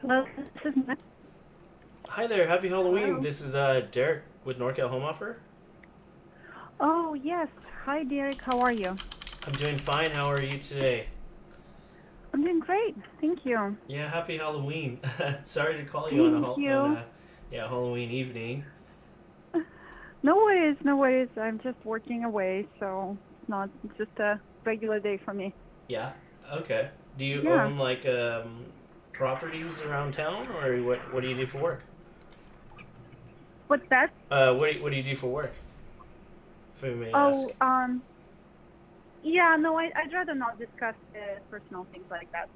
Hello, this is Matt. Hi there, happy Halloween. Hello. This is Derek with NorCal Home Offer. Oh, yes. Hi, Derek. How are you? I'm doing fine. How are you today? I'm doing great. Thank you. Yeah, happy Halloween. Sorry to call you on Thank you. Halloween evening. No worries, no worries. I'm just working away, so it's just a regular day for me. Yeah. Okay. Do you Yeah. own properties around town, or what do you do for work? What's that? What do you do for work? If I may Oh, ask. yeah, no, I'd rather not discuss personal things like that.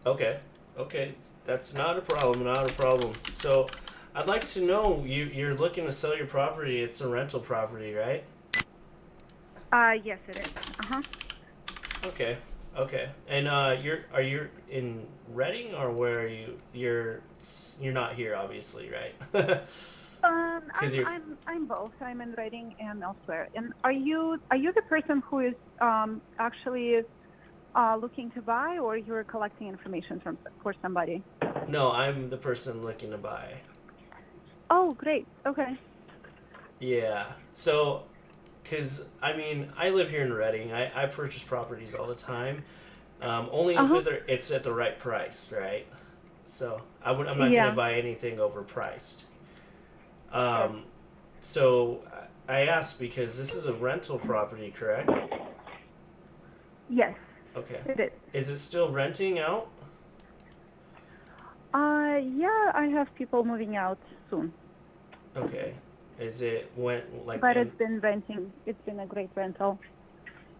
Okay. Okay. That's not a problem. Not a problem. So, I'd like to know you're looking to sell your property. It's a rental property, right? Yes, it is. Uh-huh. Okay. Okay. And are you in Reading or where are you? You're not here, obviously, right? Because you're I'm both. I'm in writing and elsewhere. And are you the person who is actually looking to buy, or you're collecting information for somebody? no, I'm the person looking to buy. Oh, great. Okay. Yeah. So, because I mean, I live here in Reading. I purchase properties all the time. Only if Uh-huh. it's at the right price, right? So I'm not gonna Yeah. buy anything overpriced. Sure. Um, so I asked because this is a rental property, correct? Yes, Okay. it is. Is it still renting out? Yeah, I have people moving out soon, Okay. Is it went like but and it's been renting. It's been a great rental.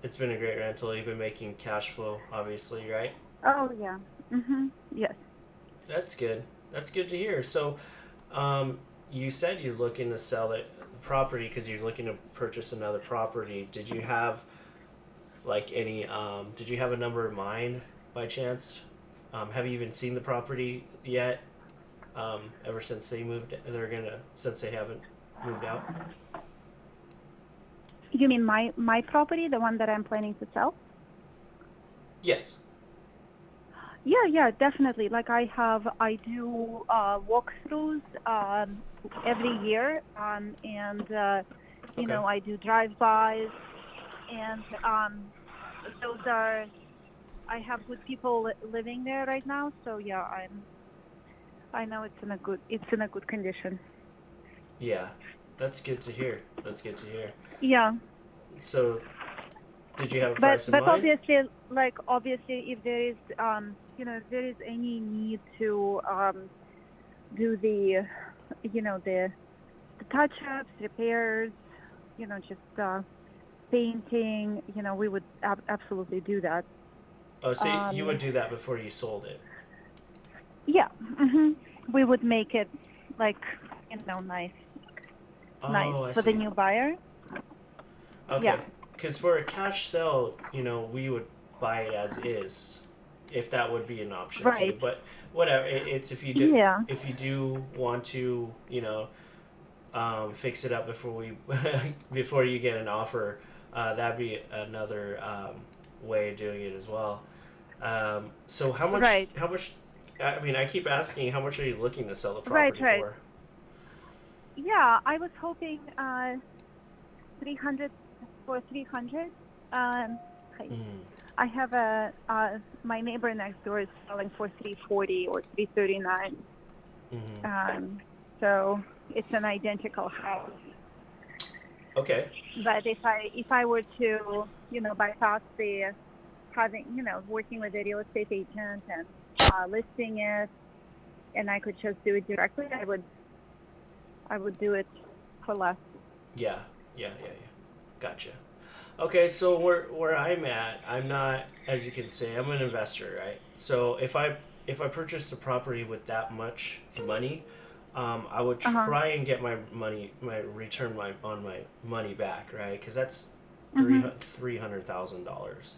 it's been a great rental. You've been making cash flow, obviously, right? Oh, yeah. Yes. That's good. That's good to hear. So, you said you're looking to sell the property because you're looking to purchase another property. Did you have any? Did you have a number in mind by chance? Have you even seen the property yet? Ever since since they haven't moved out. You mean my property, the one that I'm planning to sell? Yes. Yeah, yeah, definitely. Like I do walkthroughs every year, and Okay. I do drive-bys, and those are I have good people living there right now. So yeah, I know it's in a good condition. Yeah, that's good to hear. That's good to hear. Yeah, So, did you have a but price in but mind? obviously, if there is if there is any need to do the touch-ups, repairs, just painting, we would absolutely do that. Oh, so you Um, would do that before you sold it. yeah, we would make it like, nice, nice Oh, I for the see. new buyer. Yeah, Okay, because for a cash sale, we would buy it as is, if that would be an option too. right. But whatever, it's Yeah, if you do want to, fix it up before we before you get an offer, that'd be another way of doing it as well. So how much? right, How much? I mean, I keep asking, how much are you looking to sell the right, property right. for? Yeah, I was hoping 300 for 300. I Mm, I have my neighbor next door is selling for 340 or 339. mm-hmm. Um, so it's an identical house. Okay. But if I were to, bypass the having, working with a real estate agent and listing it, and I could just do it directly, I would do it for less. Yeah. Yeah. Yeah. Yeah. Gotcha. Okay, so where I'm at, I'm not, as you can say, I'm an investor, right? So if I purchase the property with that much money, I would Uh-huh. try and get my return my on my money back, right? Because that's Mhm. $300,000.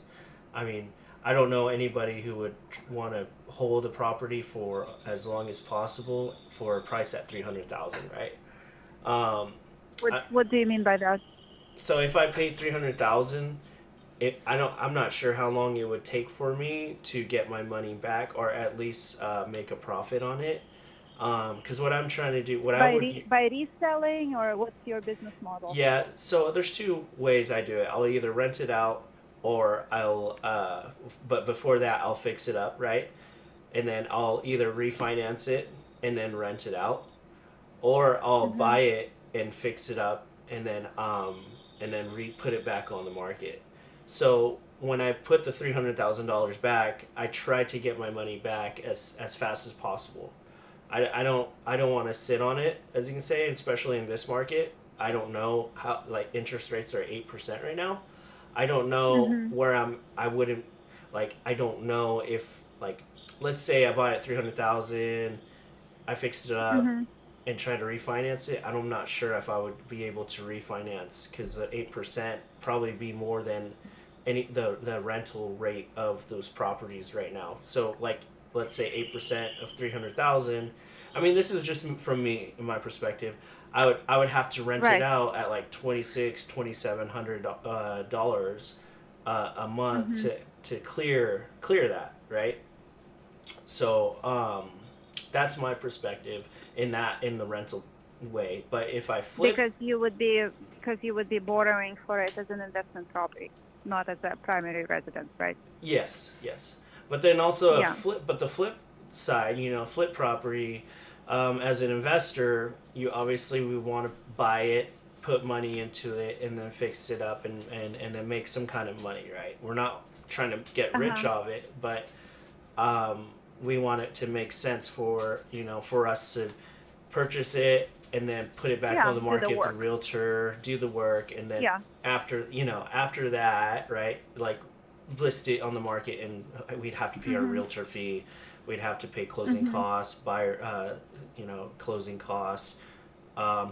I mean, I don't know anybody who would want to hold a property for as long as possible for a price at 300,000, right? Um, What I, what do you mean by that? so if I paid 300,000, I'm not sure how long it would take for me to get my money back, or at least make a profit on it. Because what I'm trying to do, what I would, By reselling, or what's your business model? yeah. So there's two ways I do it. I'll either rent it out, or I'll, but before that, I'll fix it up, right? And then I'll either refinance it and then rent it out, or I'll Mm-hmm. buy it and fix it up and then put it back on the market. So when I put the $300,000 back, I try to get my money back as fast as possible. I don't want to sit on it, as you can say, especially in this market. I don't know how, like, interest rates are 8% right now. I don't know Mm-hmm. where I wouldn't, like, I don't know if, like, let's say I buy it 300,000, I fixed it up Mm-hmm. and try to refinance it. I'm not sure if I would be able to refinance, because the 8% probably be more than the rental rate of those properties right now. So, like, let's say 8% of 300,000. I mean, this is just from me, in my perspective. I would have to rent it Right. out at like $2,600, $2,700 a month Mm-hmm. to clear that, right? So that's my perspective in the rental way. But if I flip, Because you would be borrowing for it as an investment property, not as a primary residence, right? yes, yes. But then also Yeah. the flip side, flip property, as an investor, you obviously we want to buy it, put money into it, and then fix it up and then make some kind of money, right? We're not trying to get rich Uh-huh. off it, but um, we want it to make sense for us to purchase it and then put it back on Yeah, the do the market, the work. realtor do the work, and then Yeah. after that, right, like, list it on the market, and we'd have to pay our Mhm. realtor fee, we'd have to pay closing Mhm. costs, buyer closing costs,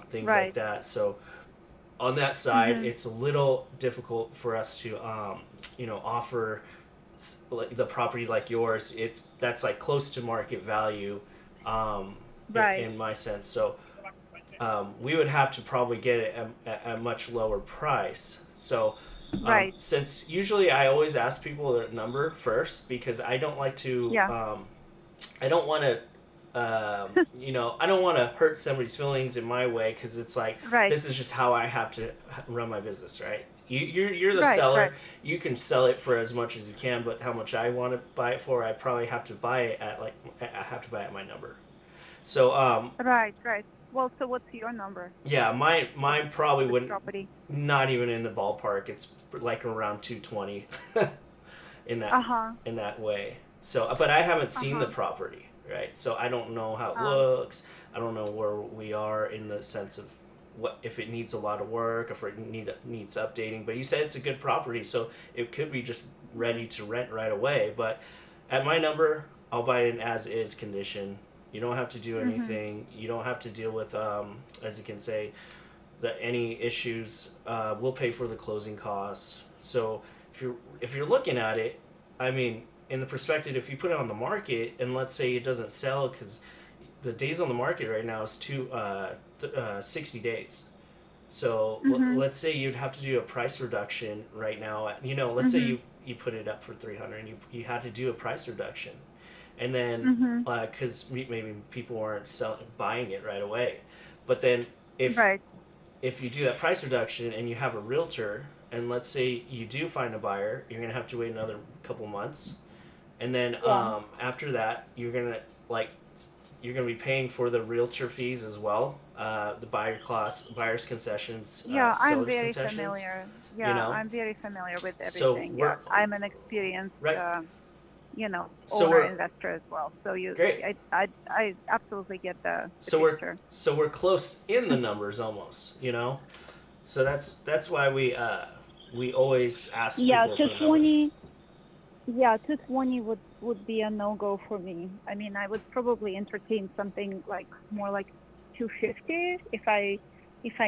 things like Right. that. So on that side, Mhm. it's a little difficult for us to offer like the property like yours. It's that's like close to market value, um, Right. in my sense. So we would have to probably get it at a much lower price. So Right. since usually I always ask people their number first, because I don't like to Yeah. I don't want to I don't want to hurt somebody's feelings in my way, because it's like, Right. this is just how I have to run my business, right? You're the Right. seller. Right. You can sell it for as much as you can, but how much I want to buy it for, I probably have to buy it at, like, I have to buy it at my number. So Right. Right. Well, so what's your number yeah, for mine probably this wouldn't, property? not even in the ballpark. It's like around 220 in that Uh-huh. in that way. So, but I haven't seen the Uh-huh. property, right? So I don't know how it Um, looks. I don't know where we are in the sense of what, if it needs a lot of work, if it needs updating. But you said it's a good property, so it could be just ready to rent right away. But at my number, I'll buy it in as is condition. You don't have to do mhm. anything. You don't have to deal with, as you can say, that any issues. We'll pay for the closing costs. So if you're looking at it, I mean, in the perspective, if you put it on the market and let's say it doesn't sell, because the days on the market right now is 60 days. So Mhm. let's say you'd have to do a price reduction right now. Let's say Mhm. you put it up for 300 and you had to do a price reduction, and then Mhm. because maybe people aren't buying it right away, but then if Right. if you do that price reduction and you have a realtor, and let's say you do find a buyer, you're gonna have to wait another couple months, and then Yeah. after that like you're gonna be paying for the realtor fees as well, the buyer's concessions, Yeah, I'm seller's very concessions. familiar. You Yeah, know, I'm very familiar with so everything. we're Yes, I'm an experienced, right. So owner we're investor as well. So great. I absolutely get the So picture. we're close in the numbers almost. So that's why we always ask Yeah, people for the number. 220. Yeah, 220 would be a no go for me. I mean, I would probably entertain something like more like 250 if I if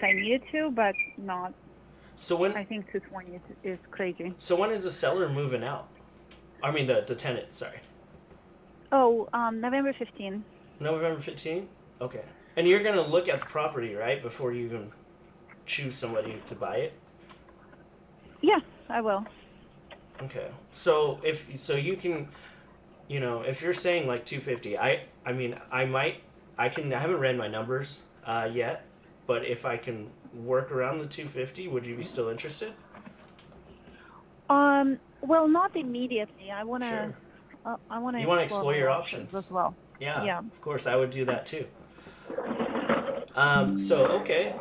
I needed to, but not. So when I think 220 is crazy. so when is the seller moving out? I mean the tenant. Sorry, Oh, November 15th. November 15th. Okay, and you're gonna look at the property, right, before you even. choose somebody to buy it? Yeah, I will. Okay. So you can, if you're saying like 250, I mean I haven't ran my numbers yet, but if I can work around the 250, would you be still interested? Well, not immediately. Sure. I wanna You want to explore explore my your options as options. well. Yeah, Yeah. of course, I would do that too. So okay,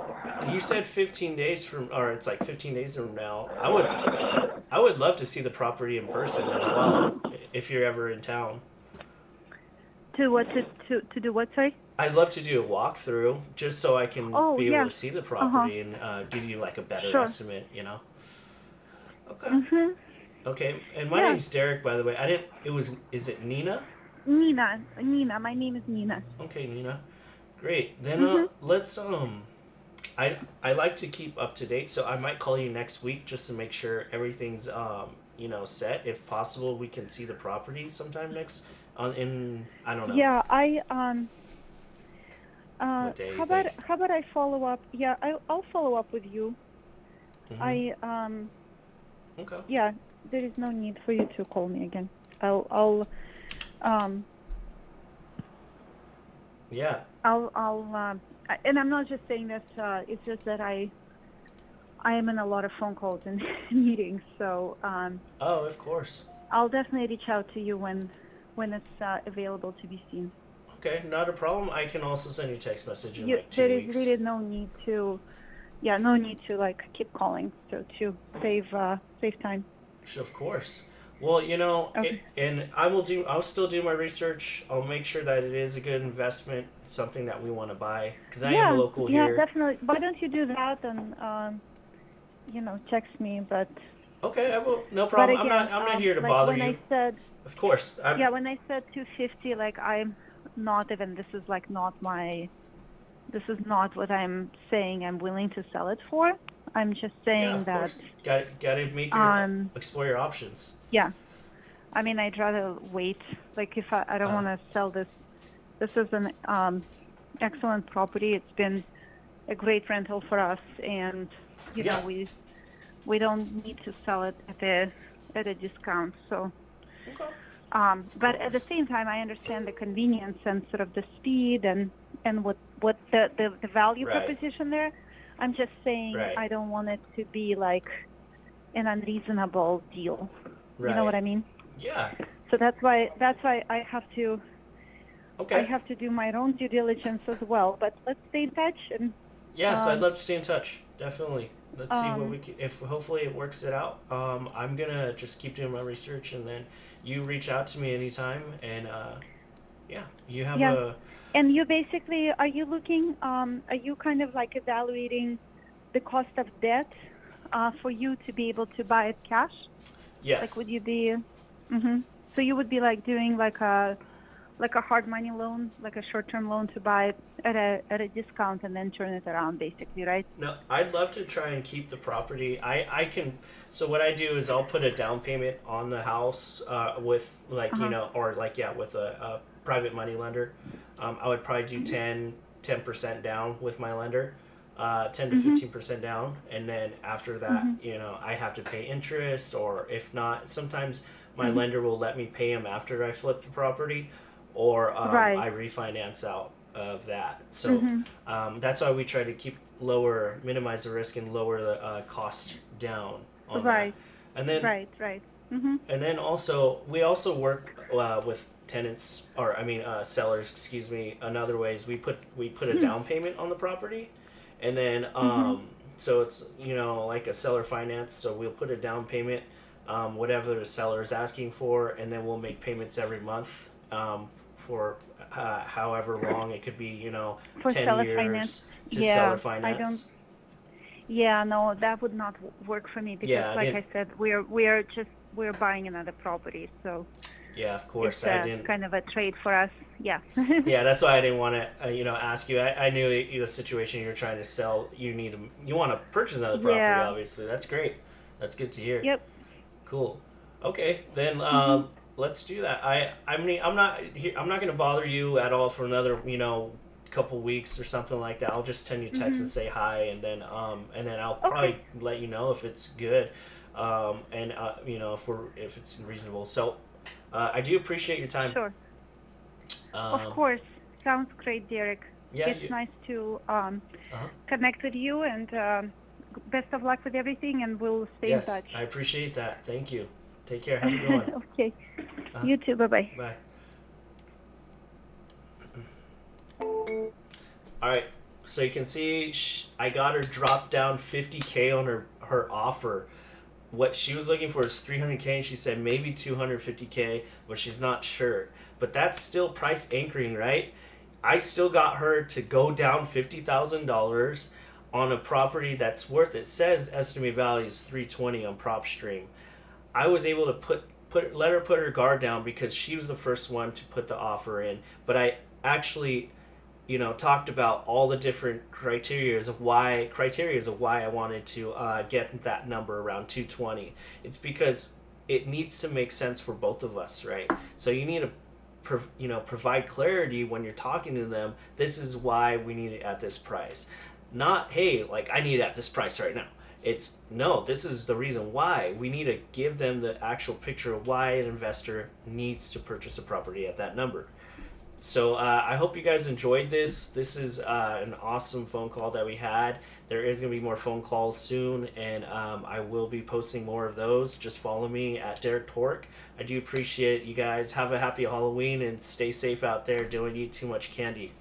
you said 15 days from, or it's like 15 days from now. I would love to see the property in person as well, if you're ever in town. To what to do what? Sorry. I'd love to do a walkthrough just so I can Oh be able yeah. to see the Uh huh. property and give you like a better Sure. estimate. Okay. Mhm. Okay. And my Yeah. name's Derek, by the way. I didn't. It was. Is it Nina? Nina. Nina. My name is Nina. Okay, Nina. Great. Then Mhm. let's I like to keep up to date, so I might call you next week just to make sure everything's set. If possible, we can see the property sometime next on in I don't know Yeah. what day you think. How about I follow up? Yeah. I'll follow up with you. Mhm. I Okay. Yeah. There is no need for you to call me again. I'll um Yeah. and I'm not just saying that. It's just that I am in a lot of phone calls and meetings, so Oh, of course. I'll definitely reach out to you when it's available to be seen. Okay, not a problem. I can also send you a text message in You, like there 2 is weeks. really no need to, yeah, no need to like keep calling. So to save time. Sure, of course. Well, Okay. and I will do. I'll still do my research. I'll make sure that it is a good investment, something that we want to buy. Because I am a Yeah, local yeah, here. definitely. Why don't you do that and text me? Okay, I will. No But problem. again, I'm not here to like bother when I you. said, Of course. I'm. yeah, when I said 250, like I'm not even. This is like not my. This is not what I'm saying. I'm willing to sell it for. I'm just Yeah, saying of that. course. Got to make your Um. explore your options. Yeah. I mean, I'd rather wait. Like if I don't Uh. want to sell this. This is an excellent property. It's been a great rental for us, and Yeah. we don't need to sell it at a discount. So, Okay. Of but at the course. same time, I understand the convenience and sort of the speed and what the value Right. proposition there. I'm just saying Right. I don't want it to be like an unreasonable deal. You know what Right. I mean? Yeah. So that's why I Okay. have to do my own due diligence as well. But let's stay in touch and Yes, I'd um, love to stay in touch. Definitely. Let's see what um, we can, if hopefully it works it out. I'm gonna just keep doing my research and then you reach out to me anytime and yeah, you have yeah. a And you basically are you looking? Are you kind of like evaluating the cost of debt for you to be able to buy it cash? Like, would yes. you be? Mm-hmm. So you would be like doing like a hard money loan, like a short-term loan to buy it at a discount and then turn it around, basically, right? No, I'd love to try and keep the property. I can. So what I do is I'll put a down payment on the house with like Uh-huh. or like yeah with a private money lender. I would probably do 10% down with my lender, 10 to Mhm. 15% down, and then after that, Mhm. I have to pay interest, or if not, sometimes my Mhm. lender will let me pay him after I flip the property, or Right. I refinance out of that. So Mhm. that's why we try to minimize the risk, and lower the cost down on that. Right. And then, Right. Mhm. also we also work with tenants, or I mean sellers, excuse me. In other ways, we put a down payment on the property, and then Mhm. so it's like a seller finance. So we'll put a down payment, whatever the seller is asking for, and then we'll make payments every month for however long it could be, For 10 seller finance. years to seller Yeah, I don't. finance. Yeah, no, that would not work for me because, Yeah, I like didn't. I said, we're buying another property, so Yeah, of it's course, I didn't. kind of a trade for us. Yeah. Yeah, that's why I didn't want to, ask you. I knew the situation you're trying to sell. You want to purchase another property. Yeah. Obviously, that's great. That's good to hear. Yep. Cool. Okay, then Mhm. let's do that. I'm not here. I'm not going to bother you at all for another, couple weeks or something like that. I'll just send you a text Mm-hmm. and say hi, and then I'll Okay. probably let you know if it's good, and you know, if it's reasonable. So I do appreciate your time. Sure. Of Um, course. Sounds great, Derek. yeah, It's you. nice to Uh-huh. connect with you, and best of luck with everything, and we'll stay in Yes, touch. I appreciate that. Thank you. Take care. Have a good one. Okay. Uh-huh. You too. Bye bye. Bye. All right. So you can see I got her dropped down 50K on her offer. What she was looking for is 300K, and she said maybe 250K, but she's not sure. But that's still price anchoring, right? I still got her to go down $50,000 on a property that's worth, it says estimated value is 320 on PropStream. I was able to let her put her guard down because she was the first one to put the offer in. But I actually, talked about all the different criterias of why I wanted to get that number around 220. It's because it needs to make sense for both of us, right? So you need to provide clarity when you're talking to them. This is why we need it at this price, not hey, like, I need it at this price right now. It's no, this is the reason why. We need to give them the actual picture of why an investor needs to purchase a property at that number. So I hope you guys enjoyed this. This is an awesome phone call that we had. There is going to be more phone calls soon, and I will be posting more of those. Just follow me at Derek Torque. I do appreciate it, you guys. Have a happy Halloween and stay safe out there. Don't eat too much candy.